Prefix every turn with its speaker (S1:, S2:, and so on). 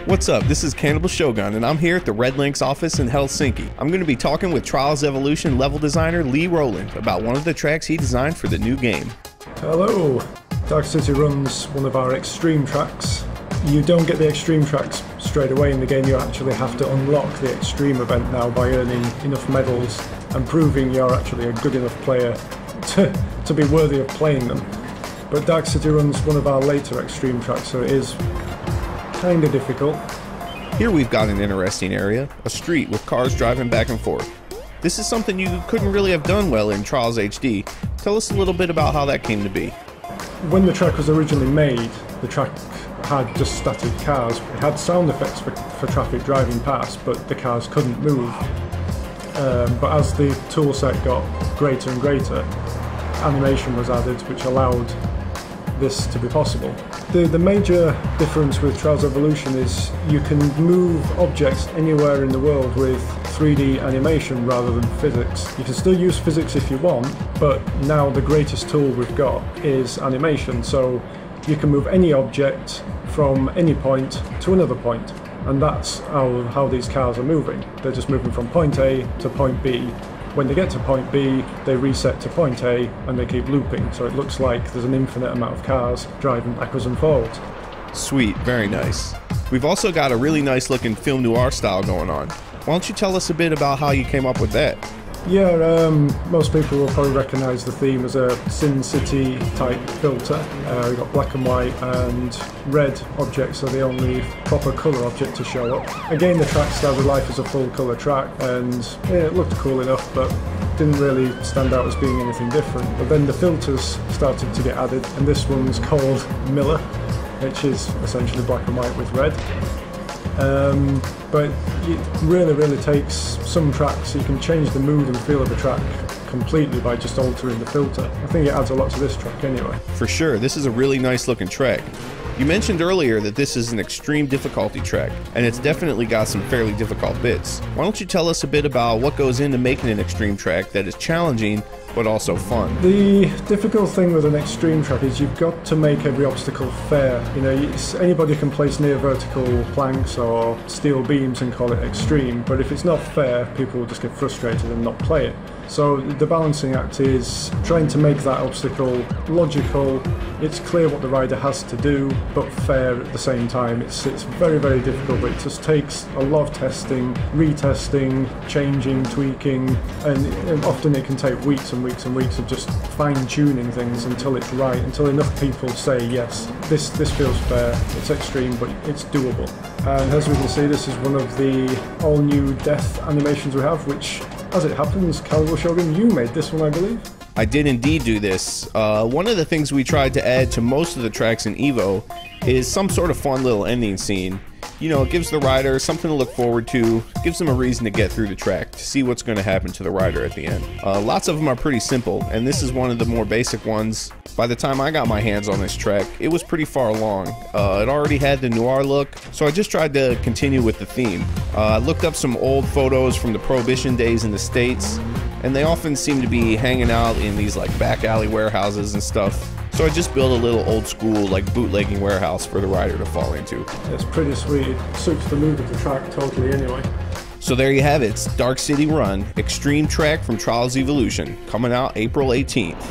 S1: What's up? This is Cannibal Shogun, and I'm here at the Red Lynx office in Helsinki. I'm going to be talking with Trials Evolution level designer Lee Rowland about one of the tracks he designed for the new game.
S2: Hello! Dark City runs one of our extreme tracks. You don't get the extreme tracks straight away in the game, you actually have to unlock the extreme event now by earning enough medals and proving you're actually a good enough player to be worthy of playing them. But Dark City runs one of our later extreme tracks, so it is kind of difficult.
S1: Here we've got an interesting area, a street with cars driving back and forth. This is something you couldn't really have done well in Trials HD. Tell us a little bit about how that came to be.
S2: When the track was originally made, the track had just static cars. It had sound effects for traffic driving past, but the cars couldn't move. But as the toolset got greater and greater, animation was added, which allowed this to be possible. The major difference with Trials Evolution is you can move objects anywhere in the world with 3D animation rather than physics. You can still use physics if you want, but now the greatest tool we've got is animation, so you can move any object from any point to another point. And that's how these cars are moving. They're just moving from point A to point B. When they get to point B, they reset to point A and they keep looping, so it looks like there's an infinite amount of cars driving backwards and forwards.
S1: Sweet, very nice. We've also got a really nice looking film noir style going on. Why don't you tell us a bit about how you came up with that?
S2: Yeah, most people will probably recognise the theme as a Sin City type filter. We've got black and white and red objects are the only proper colour object to show up. Again, the track started life as a full colour track, and yeah, it looked cool enough, but didn't really stand out as being anything different. But then the filters started to get added, and this one's called Miller, which is essentially black and white with red. But it really takes some tracks. You can change the mood and feel of the track completely by just altering the filter. I think it adds a lot to this track anyway.
S1: For sure, this is a really nice looking track. You mentioned earlier that this is an extreme difficulty track, and it's definitely got some fairly difficult bits. Why don't you tell us a bit about what goes into making an extreme track that is challenging but also fun?
S2: The difficult thing with an extreme track is you've got to make every obstacle fair. You know, anybody can place near vertical planks or steel beams and call it extreme, but if it's not fair, people will just get frustrated and not play it. So the balancing act is trying to make that obstacle logical. It's clear what the rider has to do, but fair at the same time. It's very difficult, but it just takes a lot of testing, retesting, changing, tweaking, and often it can take weeks and weeks and weeks of just fine-tuning things until it's right, until enough people say, yes, this feels fair, it's extreme, but it's doable. And as we can see, this is one of the all-new death animations we have, which, as it happens, Cannibal Shogun, you made this one, I believe?
S1: I did indeed do this. One of the things we tried to add to most of the tracks in EVO is some sort of fun little ending scene. You know, it gives the rider something to look forward to, gives them a reason to get through the track, to see what's going to happen to the rider at the end. Lots of them are pretty simple, and this is one of the more basic ones. By the time I got my hands on this track, it was pretty far along. It already had the noir look, so I just tried to continue with the theme. I looked up some old photos from the Prohibition days in the States, and they often seem to be hanging out in these like back alley warehouses and stuff. So I just built a little old school like bootlegging warehouse for the rider to fall into.
S2: It's pretty sweet. It suits the mood of the track totally anyway.
S1: So there you have it, Dark City Run, extreme track from Trials Evolution, coming out April 18th.